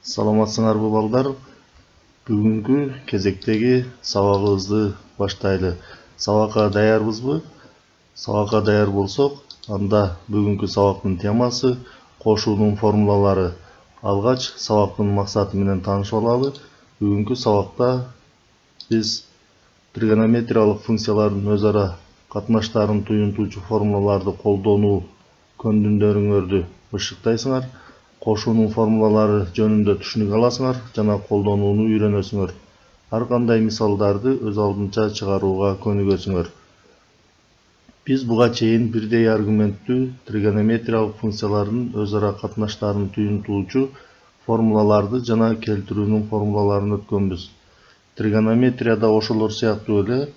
Саламатсыңарбы балдар? Бүгүнкү кезектеги сабагыбызды баштайлы. Сабакка даярбызбы? Сабакка даяр болсок, анда бүгүнкү сабактын темасы кошуунун формулалары. Алгач сабактын максаты менен таанышып алалы. Бүгүнкү сабакта биз тригонометриялык функциялардын өз ара катнаштарын туюнтуучу формулаларды колдонуу көндүмдөрүңөрдү ышыктайсыңар. Кошуунун формулалары жөнүндө түшүнүк аласыңар жана колдонууну үйрөнөсүңөр. Ар кандай мисалдарды өз алдынча чыгарууга көнүгөсүңөр. Биз буга чейин бирдей аргументтүү тригонометриялык функциялардын өз ара катнаштарын туюнтуучу формулаларды жана келтирүүнүн формулаларын өткөнбүз. Тригонометрияда ошолор сыяктуу эле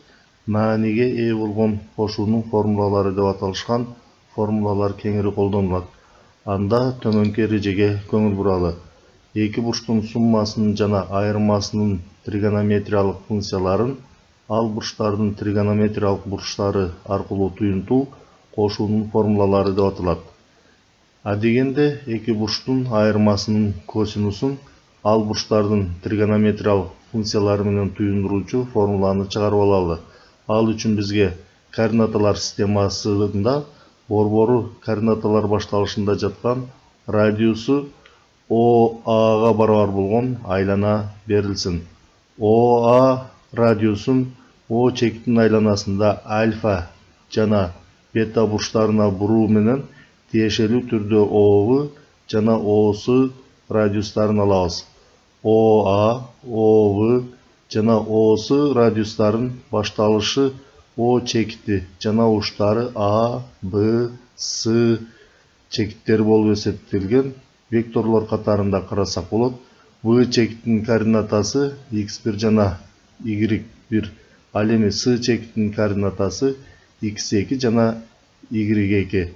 мааниге ээ болгон кошуунун формулалары деп аталышкан формулалар кеңири колдонулат. Анда төмөнкү эрежеге көңүл буралы. Эки бурчтун суммасынын жана айырмасынын тригонометриялык функцияларын ал бурчтардын тригонометриялык бурчтары аркылуу туюнтуу кошуунун формулалары деп аталат. Адегенде эки бурчтун айырмасынын косинусун ал бурчтардын тригонометриялык функциялары менен туюндуруучу формуланы чыгарып алалы. Ал үчүн бизге координаталар системасында борбору координаталар башталышында жаткан радиусу ОА-га барабар болгон айлана берилсин. ОА радиусун О чекиттин айланасында альфа жана бета бурчтарына буруу менен тиешелүү түрдө О'гу жана О'су радиустарын алабыз. ОА, О'гу жана О'су радиустарын башталышы О чекити жана уштары А, Б, С чекиттери болуп эсептелген векторлор катарында карасак болот. В чекитинин координатасы x1 жана y1, ал эми С чекитинин координатасы x2 жана y2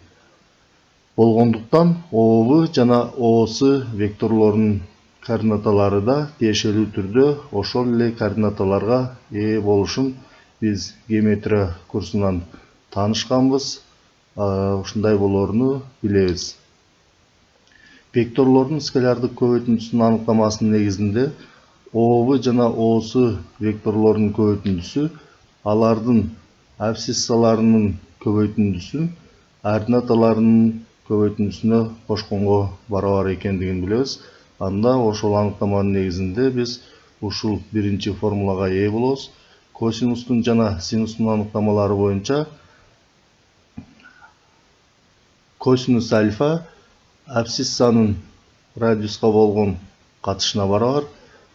болгондуктан О'бу жана О'су векторлорунун координаталары да тиешелүү түрдө ошол эле координаталарга ээ болушун биз геометрия курсунан таанышканбыз, ушундай болооруну билебиз. Векторлордун скалярдык көбөйтүндүсүнүн аныктамасынын негизинде О'бу жана О'су векторлорунун көбөйтүндүсү алардын абсциссаларынын көбөйтүндүсүн ординаталарынын көбөйтүндүсүнө кошконго барабар экендигин билебиз. Анда ошол аныктаманын негизинде биз ушул биринчи формулага ээ болобуз. Косинустун жана синустун аныктамалары боюнча косинус альфа абсциссанын радиуска болгон катышына барабар,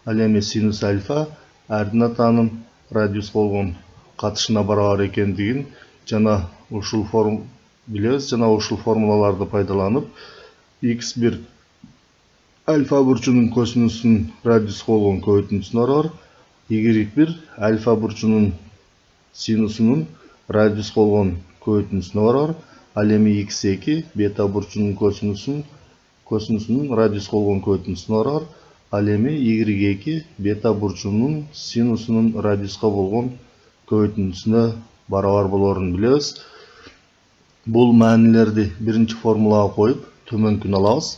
ал эми синус альфа ординатанын радиуска болгон катышына барабар экендигин жана ушул билебиз жана ушул формулаларды пайдаланып x1 альфа бурчунун косинусунун радиуска болгон көбөйтүндүсүнө барабар, y1 альфа бурчунун синусунун радиуска болгон көбөйтүндүсүнө барабар, ал эми x2 бета бурчунун косинусунун радиуска болгон көбөйтүндүсүнө барабар, ал эми y2 бета бурчунун синусунун радиуска болгон көбөйтүндүсүнө барабар болоорун билебиз. Бул маанилерди биринчи формулага коюп төмөнкүнү алабыз.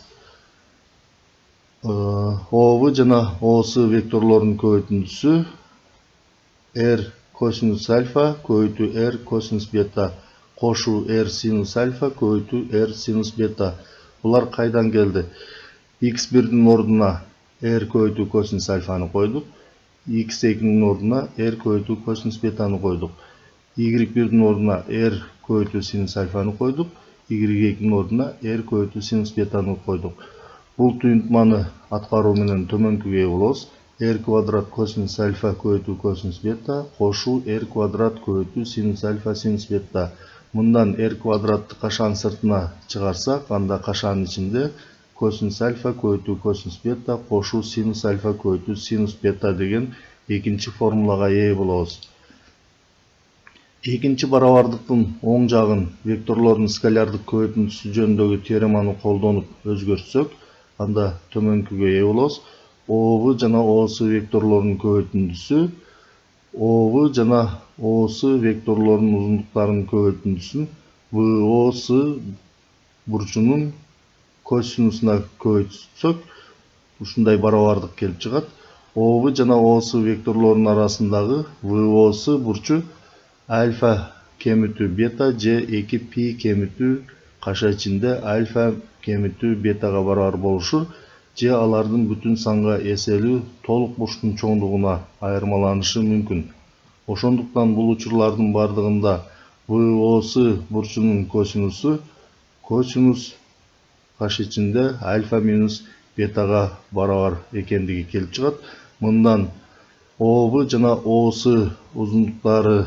О'бу жана О'су векторлорунун көбөйтүндүсү r косинус альфа көбөйтүү r косинус бета кошуу r синус альфа көбөйтүү r синус бета. Булар кайдан келди? x1'дин ордуна r көбөйтүү косинус альфаны койдук, x2'нин ордуна r көбөйтүү косинус бетаны койдук, y1'дин ордуна r көбөйтүү синус альфаны койдук, y2'нин ордуна r көбөйтүү синус бетаны койдук. Бул туюнтманы аткаруу менен төмөнкүгө ээ болобуз. R квадрат косинус альфа көбөйтүү косинус бета кошуу r квадрат көбөйтүү синус альфа синус бета. Мындан r квадратты кашаанын сыртына чыгарсак, анда кашаанын ичинде косинус альфа көбөйтүү косинус бета кошуу синус альфа көбөйтүү синус бета деген экинчи формулага ээ болобуз. Экинчи барабардыктын оң жагын векторлордун скалярдык көбөйтүндүсү жөнүндөгү теореманы колдонуп өзгөртсөк, анда төмөнкүгө ээ болобуз. О'бу жана О'су векторлорунун көбөйтүндүсү О'бу жана О'су векторлорунун узундуктарынын көбөйтүндүсүн ВО'су бурчунун косинусуна көбөйтсөк, ушундай барабардык келип чыгат. ОV жана ОС векторлорунун арасындагы ВОС бурчу альфа кемитүү бета же 2π кемитүү каша ичинде альфа кемитүү бетага барабар болушур же алардын бүтүн санга эселүү толук бурчтун чоңдугуна айырмаланышы мүмкүн. Ошондуктан бул учурлардын бардыгында ВОС бурчунун косинусу косинус каша ичинде альфа минус бетага барабар экендиги келип чыгат. Мындан ОV жана ОС узундуктары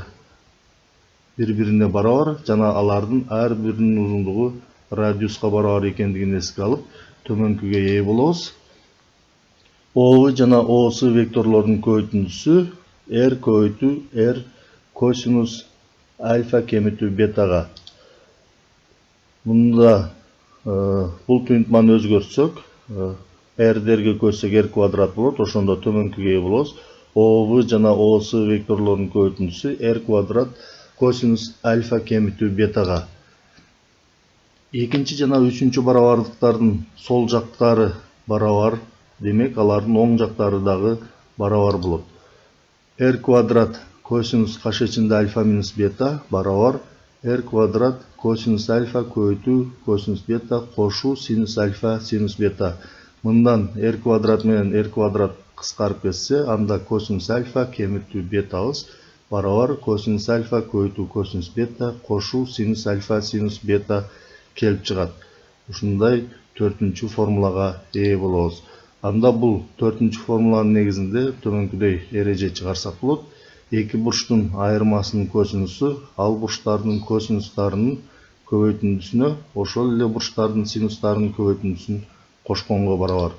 бири-бирине барабар жана алардын ар биринин узундугу радиуска барабар экендигин эске алып төмөнкүгө ээ болобуз. ОV жана ОС векторлорунун көбөйтүндүсү R көбөйтүү R косинус альфа кемитүү бетага. Мында бул туюнтманы өзгөртсөк, R-дерге көчсөк R квадрат болот, ошондо төмөнкүгө ээ болобуз. ОV жана ОС векторлорунун көбөйтүндүсү R квадрат косинус альфа кемитүү бетага. Экинчи жана үчүнчү барабардыктардын сол жактары барабар, демек алардын оң жактары дагы барабар болот. R квадрат косинус каша ичинде альфа минус бета барабар R квадрат косинус альфа көбөйтүү косинус бета кошу синус альфа синус бета. Мындан R квадрат менен R квадрат кыскарып кетсе, анда косинус альфа кемитүү бетабыз барабар косинус альфа көбөйтүү косинус бета кошу синус альфа синус бета келип чыгат. Ушундай төртүнчү формулага ээ болобуз. Анда бул төртүнчү формуланын негизинде төмөнкүдөй эреже чыгарсак болот. Эки бурчтун айырмасынын косинусу ал бурчтардын косинустарынын көбөйтүндүсүнө ошол эле бурчтардын синустарынын көбөйтүндүсүн кошконго барабар.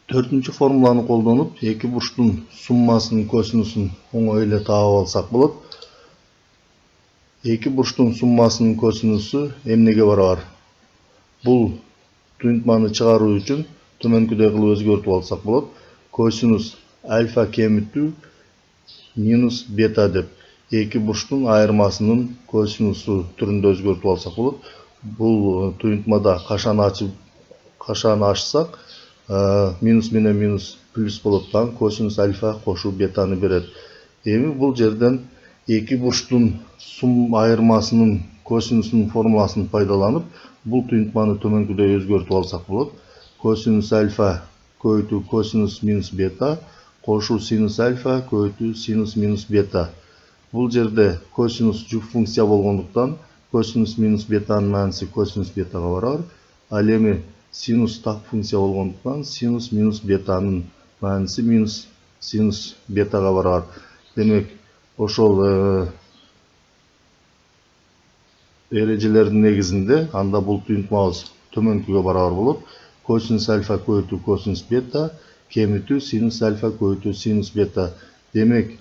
Төртүнчү формуланы колдонуп, эки бурчтун суммасынын косинусун оңой эле таап алсак болот. Эки бурчтун суммасынын косинусу эмнеге барабар? Бул туюнтманы чыгаруу үчүн төмөнкүдөй кылып өзгөртүп алсак болот. Косинус альфа кемитүү минус бета деп эки бурчтун айырмасынын косинусу түрүндө өзгөртүп алсак болот. Бул туюнтмада кашаны ачсак, минус менен минус плюс болот, косинус альфа кошу бетаны берет. Эми бул жерден эки бурчтун сум айырмасынын косинусунун формуласын пайдаланып, бул туюнтманы төмөнкүдөй өзгөртүп алсак болот. Косинус альфа көбөйтүү косинус минус бета кошу синус альфа көбөйтүү синус минус бета. Бул жерде косинус жуп функция болгондуктан косинус минус бетанын мааниси косинус бетага барабар. Ал эми синус так функция болгондуктан синус минус бетанын мааниси минус синус бетага барабар. Демек, ошол эрежелердин негизинде анда бул туюнтмабыз төмөнкүгө барабар болот. Косинус альфа көбөйтүү косинус бета кемитүү синус альфа көбөйтүү синус бета. Демек,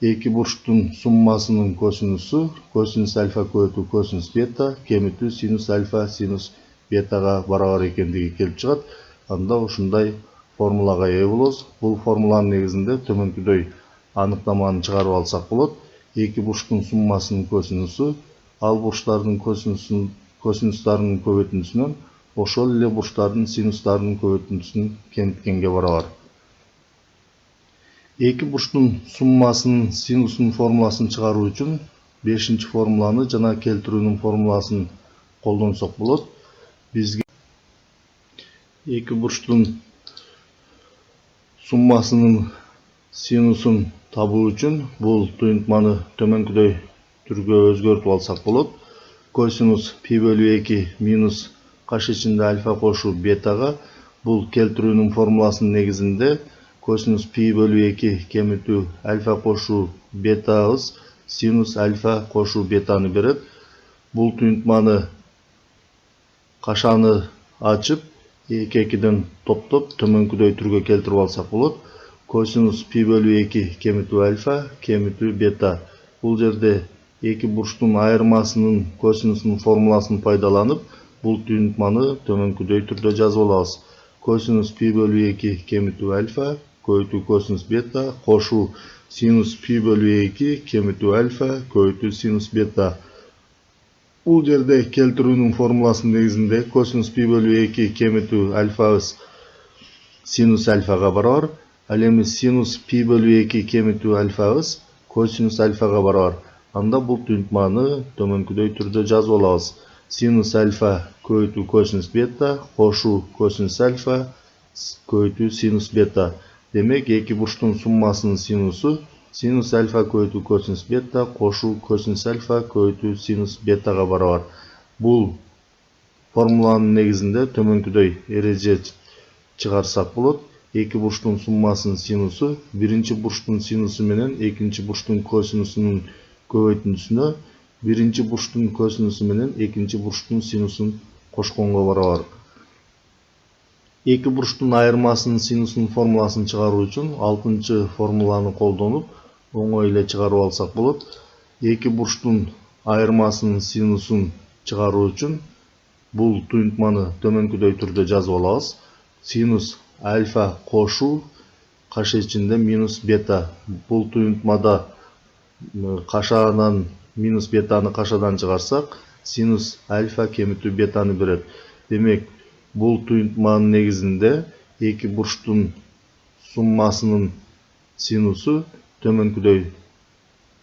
эки бурчтун суммасынын косинусу косинус альфа көбөйтүү косинус бета кемитүү синус альфа синус бетага барабар экендиги келип чыгат. Анда ушундай формулага ээ болобуз. Бул формуланын негизинде төмөнкүдөй аныктаманы чыгарып алсак болот. Эки бурчтун суммасынын косинусу ал бурчтардын косинустарынын көбөйтүндүсүнөн ошол эле бурчтардын синустарынын көбөйтүндүсүн кемиткенге барабар. Эки бурчтун суммасынын синусунун формуласын чыгаруу үчүн 5-чи формуланы жана келтирүүнүн формуласын колдонсок болот. Бизге эки бурчтун суммасынын синусун табуу үчүн бул туюнтманы төмөнкүдөй түргө өзгөртүп алсак болот. Косинус пи бөлү 2 минус каша ичинде альфа кошу бетага бул келтирүүнүн формуласынын негизинде косинус пи бөлү 2 кемитүү альфа кошу бетабыз синус альфа кошу бетаны берет. Бул туюнтманы кашаны ачып, эки-экиден топтоп төмөнкүдөй түргө келтирип алсак болот. Косинус пи бөлү 2 кемитүү альфа кемитүү бета. Бул жерде эки бурчтун айырмасынын косинусунун формуласын пайдаланып, бул туюнтманы төмөнкүдөй түрдө жазып алабыз. Косинус пи бөлү 2 кемитүү альфа көбөйтүү косинус бета кошу синус пи бөлү 2 кемитүү альфа көбөйтүү синус бета. Бул жерде келтирүүнүн формуласынын негизинде косинус пи бөлү 2 кемитүү альфабыз синус альфага барабар. Ал эми синус пи бөлү 2 кемитүү альфабыз косинус альфага барабар. Анда бул түнтманы төмөнкүдөй түрдө жазып алабыз. Синус альфа көбөйтүү косинус бета кошуу косинус альфа көбөйтүү синус бета. Демек эки бурчтун суммасынын синусу синус альфа көбөйтүү косинус бета кошуу косинус альфа көбөйтүү синус бетага барабар. Бул формуланын негизинде төмөнкүдөй эреже чыгарсак болот. Эки бурчтун суммасынын синусу биринчи бурчтун синусу менен экинчи бурчтун косинусунун көбөйтүндүсүнө биринчи бурчтун косинусу менен экинчи бурчтун синусун кошконго барабар. Эки бурчтун айырмасынын синусунун формуласын чыгаруу үчүн 6-чы формуланы колдонуп оңой эле чыгарып алсак болот. Эки бурчтун айырмасынын синусун чыгаруу үчүн бул туюнтманы төмөнкүдөй түрдө жазып алабыз. Синус альфа кошуу каша ичинде минус бета. Бул туюнтмада кашадан минус бетаны кашадан чыгарсак, синус альфа кемитүү бетаны берет. Демек, бул туюнтманын негизинде эки бурчтун суммасынын синусу төмөнкүдөй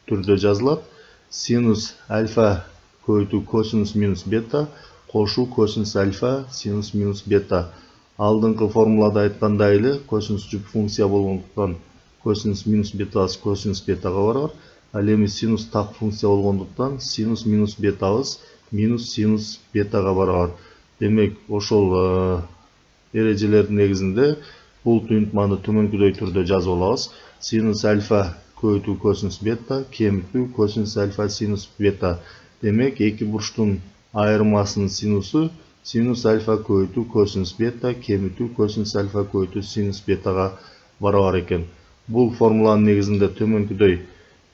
түрдө жазылат. Синус альфа көбөйтүү косинус минус бета кошуу косинус альфа синус минус бета. Алдыңкы формулада айткандай эле косинус жуп функция болгондуктан косинус минус бетабыз косинус бетага барабар. Ал эми синус так функция болгондуктан синус минус бетабыз минус синус бетага барабар. Демек, ошол эрежелердин негизинде бул туюнтманы төмөнкүдөй түрдө жазып алабыз. Синус альфа көбөйтүү косинус бета кемитүү косинус альфа синус бета. Демек, эки бурчтун айырмасынын синусу синус альфа көбөйтүү косинус бета кемитүү косинус альфа көбөйтүү синус бетага барабар экен. Бул формуланын негизинде төмөнкүдөй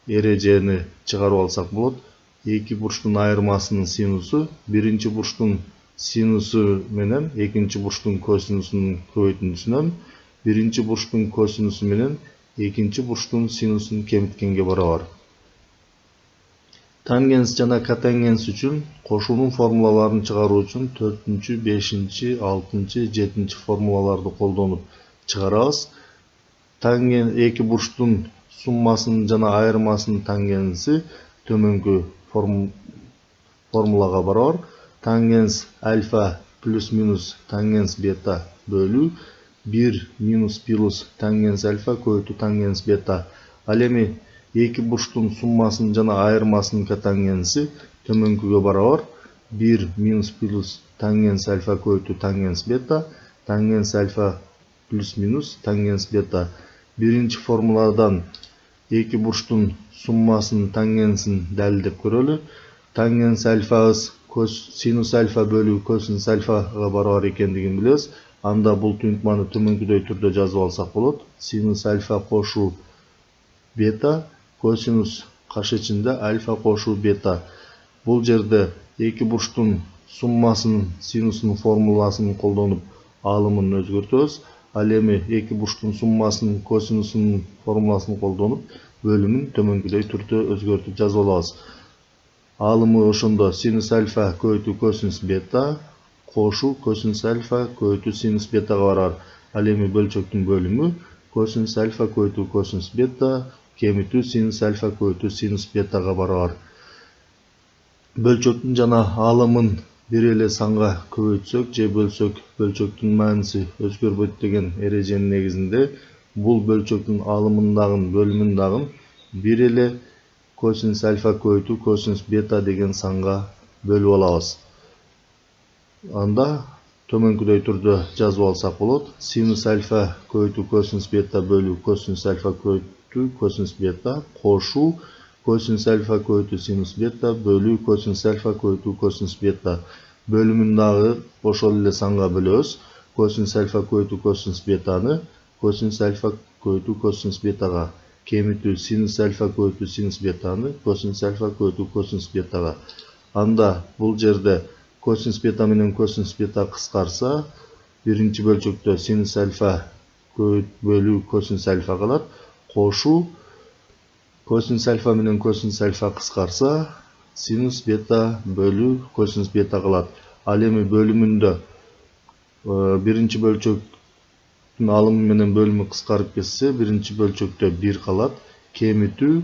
эрежени чыгарып алсак болот. Эки бурчтун айырмасынын синусу биринчи бурчтун синусу менен экинчи бурчтун косинусунун көбөйтүндүсүнөн биринчи бурчтун косинусу менен экинчи бурчтун синусун кемиткенге барабар. Тангенс жана котангенс үчүн кошуунун формулаларын чыгаруу үчүн 4-чү, 5-чи, 6-чы, 7-чи формулаларды колдонуп чыгарабыз. Эки бурчтун суммасынын жана айырмасынын тангенси төмөнкү формулага барабар. Тангенс альфа плюс минус тангенс бета бөлүү 1 минус плюс тангенс альфа көбөйтүү тангенс бета. Ал эми эки бурчтун суммасынын жана айырмасынын котангенси төмөнкүгө барабар. 1 минус плюс тангенс альфа көбөйтүү тангенс бета, тангенс альфа плюс минус тангенс бета. Биринчи формуладан эки бурчтун суммасынын тангенсин далилдеп көрөлү. Тангенс альфабыз синус альфа бөлүү косинус альфага барабар экендигин билебиз. Анда бул туюнтманы төмөнкүдөй түрдө жазып алсак болот. Синус альфа кошуу бета косинус каша ичинде альфа кошуу бета. Бул жерде эки бурчтун суммасынын синусунун формуласын колдонуп алымын өзгөртөбүз. Ал эми эки бурчтун суммасынын косинусунун формуласын колдонуп бөлүмүн төмөнкүдөй түрдө өзгөртүп жазып алабыз. Алымы ошондо синус альфа көбөйтүү косинус бета кошуу косинус альфа көбөйтүү синус бетага барар. Ал эми бөлчөктүн бөлүмү косинус альфа көбөйтүү косинус бета кемитүү синус альфа көбөйтүү синус бетага барар. Бөлчөктүн жана алымын бир эле санга көбөйтсөк же бөлсөк бөлчөктүн мааниси өзгөрбөйт деген эреженин негизинде бул бөлчөктүн алымын дагы бөлүмүн дагы бир эле косинус альфа көбөйтүү косинус бета деген санга бөлүп алабыз. Анда төмөнкүдөй түрдө жазып алсак болот. Синус альфа көбөйтүү косинус бета бөлүү косинус альфа көбөйтүү косинус бета кошуу косинус альфа көбөйтүү синус бета бөлүү косинус альфа көбөйтүү косинус бета. Бөлүмүн дагы ошол эле санга бөлөбүз. Косинус альфа көбөйтүү косинус бетаны косинус альфа көбөйтүү косинус бетага кемитүү синус альфа көбөйтүү синус бетаны косинус альфа көбөйтүү косинус бетага. Анда бул жерде косинус бета менен косинус бета кыскарса, биринчи бөлчөктө синус альфа бөлүү косинус альфа калат. Кошуу косинус альфа менен косинус альфа кыскарса, sinus beta bölü kosinus beta kılат. Al эми bölümünde birinci bölçöktün alımı menen bölümü kıskarıp ketсе, birinci bölçöktö 1 kalat. Kemitүү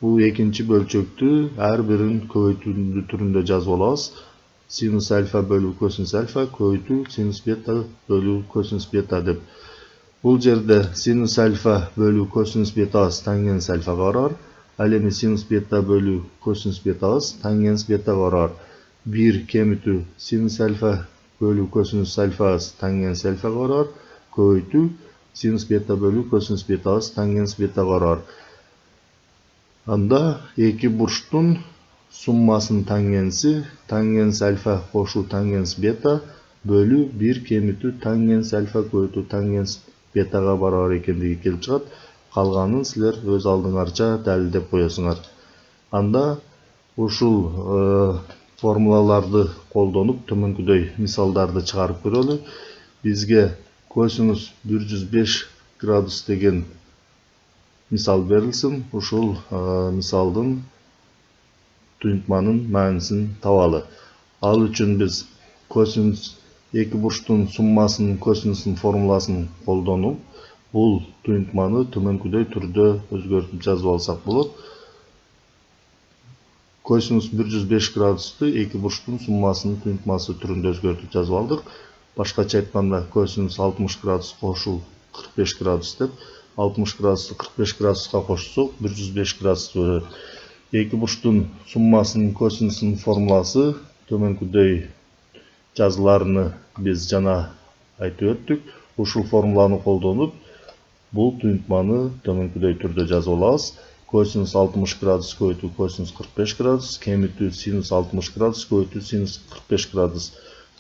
bu ekinci bölçöktü her birin көбөйтүүнү түрүндө жазып алабыз. Sinus alfa bölü kosinus alfa көбөйтүү sinus beta bölü kosinus beta деп. Бұл жерде sinus alfa bölü kosinus beta'sı tangens alfaga барар. Ал эми sinus beta bölü kosinus beta'сы tangens betaga барар. 1 kemitүү sinus alfa bölü kosinus alfасы tangens alfaga барар. Көбөйтүү sinus beta bölü kosinus beta'сы tangens betaga барар. Анда эки бурчтун суммасынын тангенси tangens alfa кошу tangens beta bölü 1 kemitүү tangens alfa көбөйтүү tangens beta'га барар экендиги келип чыгат. Калганын силер өз алдыңарча далилдеп коесуңар. Анда ушул формулаларды колдонуп төмөнкүдөй мисалдарды чыгарып көрөлү. Бизге косинус 105 градус деген мисал берилсин. Ушул мисалдын туюнтманын маанисин табалы. Ал үчүн биз косинус эки бурчтун суммасынын косинустун формуласын колдонуп, бул туюнтманы төмөнкүдөй түрдө өзгөртүп жазып алсак болот. Косинус 105 градусту эки бурчтун суммасынын туюнтмасы түрүндө өзгөртүп жазып алдык. Башкача айтканда косинус 60 градус кошу 45 градус деп, 60 градусту 45 градуска кошсок 105 градус болот. Эки бурчтун суммасынын косинусунун формуласы төмөнкүдөй жазыларыны биз жана айтып өттүк. Ушул формуланы колдонуп, бул туюнтманы төмөнкүдөй түрдө жазып алабыз. Косинус 60 градус көбөйтүү косинус 45 градус, кемитүү синус 60 градус көбөйтүү синус 45 градус.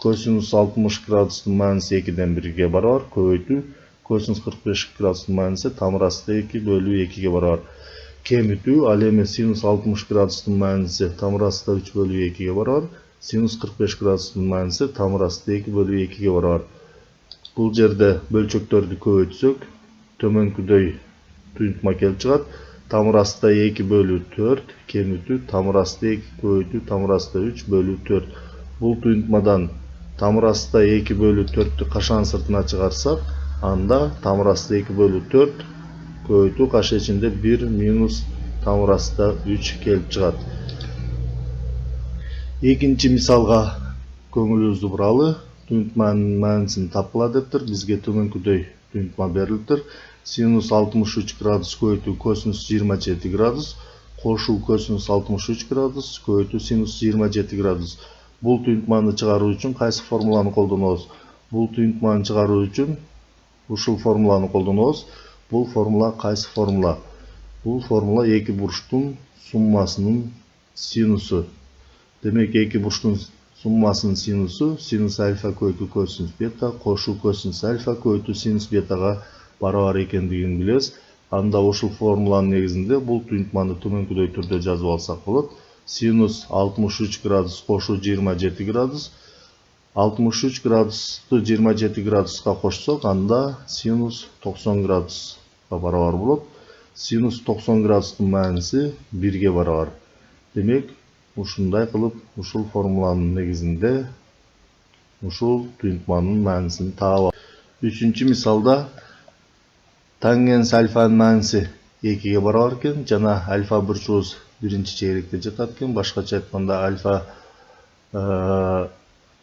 Косинус 60 градустун мааниси 2-ден 1-ге барар, көбөйтүү косинус 45 градустун мааниси тамырасты 2 бөлүү 2-ге барар. Кемитүү ал эми синус 60 градустун мааниси тамырасты 3 бөлүү 2-ге барар, синус 45 градустун мааниси тамырасты 2 бөлүү 2-ге барар. Бул жерде бөлчөктөрдү көбөйтсөк, төмөнкүдөй туюнтма келип чыгат. Тамырасты 2 бөлүү 4, кемитүү тамырасты 2 көбөйтүү тамырасты 3 бөлүү 4. Бул туюнтмадан тамырасты 2 бөлүү 4-тү кашан сыртына чыгарсак, анда тамырасты 2 бөлүү 4 көбөйтүү каша ичинде 1 минус тамырасты 3 келип чыгат. Экинчи мисалга көңүлүбүздү буралы. Туюнтманын маанисин тапкыла дептир. Бизге төмөнкүдөй туюнтма берилиптир. Синус 63 градус көбөйтүү косинус 27 градус, кошуу косинус 63 градус көбөйтүү синус 27 градус. Бул туюнтманы чыгаруу үчүн кайсы формуланы колдонобуз? Бул туюнтманы чыгаруу үчүн ушул формуланы колдонобуз. Бул формула кайсы формула? Бул формула эки бурчтун суммасынын синусу. Демек эки бурчтун суммасынын синусу синус альфа көбөйтүү косинус бета кошуу косинус альфа көбөйтүү синус бетага барабар экендигин билебиз. Анда ушул формуланын негизинде бул туюнтманы төмөнкүдөй түрдө жазып алсак болот. Синус 63 градус кошуу 27 градус. 63 градусту 27 градуска кошсок, анда синус 90 градуска барабар болот. Синус 90 градустун мааниси 1-ге барабар. Демек, ушундай кылып, ушул формуланын негизинде ушул туюнтманын маанисин таап. Үчүнчү мисалда tangens alfanын мааниси 2-ге барабар экен жана альфа бурчубуз биринчи чейректе жатат экен. Башкача айтканда альфа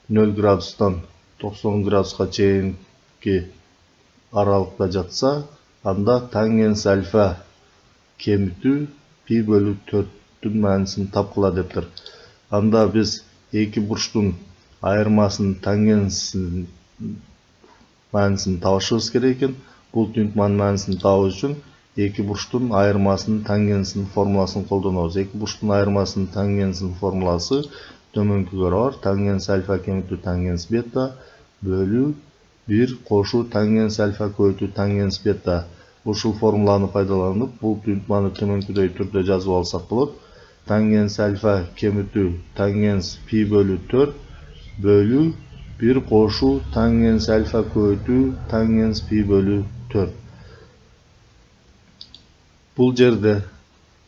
0 градустан 90 градуска чейинки аралыкта жатса, анда tangens альфа кемитүү пи бөлү 4-түн маанисин тапкыла дептир. Анда биз эки бурчтун айырмасынын tangensинин маанисин табышыбыз керек экен. Бул туюнтманын маанисин табуу үчүн эки бурчтун айырмасынын tangensинин формуласын колдонобуз. Эки бурчтун айырмасынын tangensинин формуласы төмөнкүгө барабар. Tangens альфа кемитүү tangens бета бөлүү 1 кошуу tangens альфа көбөйтүү tangens бета. Ушул формуланы пайдаланып, бул туюнтманы төмөнкүдөй түрдө жазып алсак болот. Tangens альфа кемитүү tangens пи бөлү 4 бөлүү 1 кошуу tangens альфа көбөйтүү tangens пи бөлү 4. Бул жерде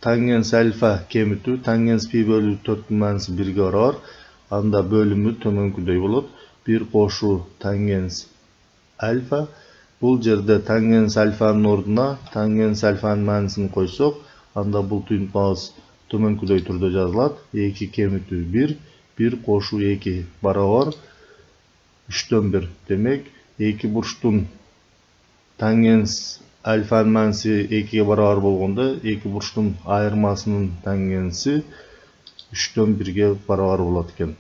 tangens alfa kemiti tangens pi bölü 4'ün manisi 1'ge barar. Anda bölümü tömönküдөй bolot. 1 qoşu tangens alfa. Bul jerde tangens alfanın orduna tangens alfanın manisini koysok, anda bul tүйүнтмабыз tömönküдөй түрдө жазылат. 2 kemiti 1, 1 qoşu 2 barabar 3'ten 1. Demek 2 burçtun tangens alfanın manisi 2'ye barabar bolganda 2 burçtun ayırmasının tangensi 3'ten 1'ge barabar bolat eken.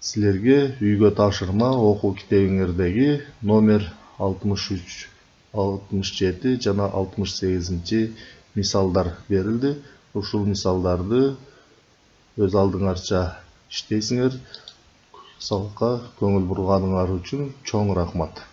Sizlerge үйгө тапшырма окуу китебиңердеги номер 63, 67 жана 68-ci misalдар берилди. Ушул мисалдарды өз алдыңарча иштейсиңер. Сабакка көңүл бурганыңар үчүн чоң рахмат.